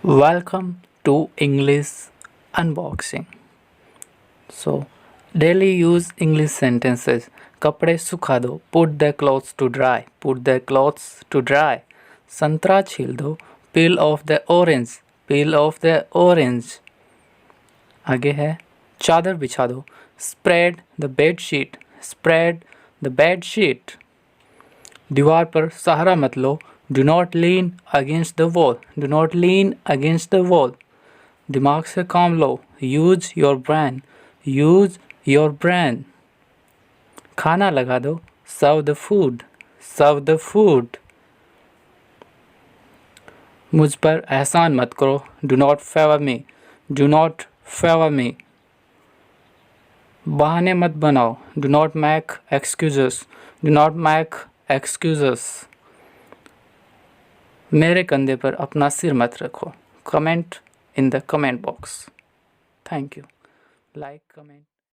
Welcome to English unboxing. So, daily use English sentences. कपड़े सुखा दो. Put the clothes to dry. Put the clothes to dry. संतरा छील दो. Peel off the orange. Peel off the orange. आगे है चादर बिछा दो. Spread the bed sheet. Spread the bed sheet. दीवार पर सहारा मत लो. Do not lean against the wall. Do not lean against the wall. दिमाग से काम लो. Use your brain. Use your brain. खाना लगा दो. Serve the food. Serve the food. मुझ पर एहसान मत करो. Do not favor me. Do not favor me. बहाने मत बनाओ. Do not make excuses. Do not make excuses. मेरे कंधे पर अपना सिर मत रखो. Comment in the comment box. Thank you. Like, comment.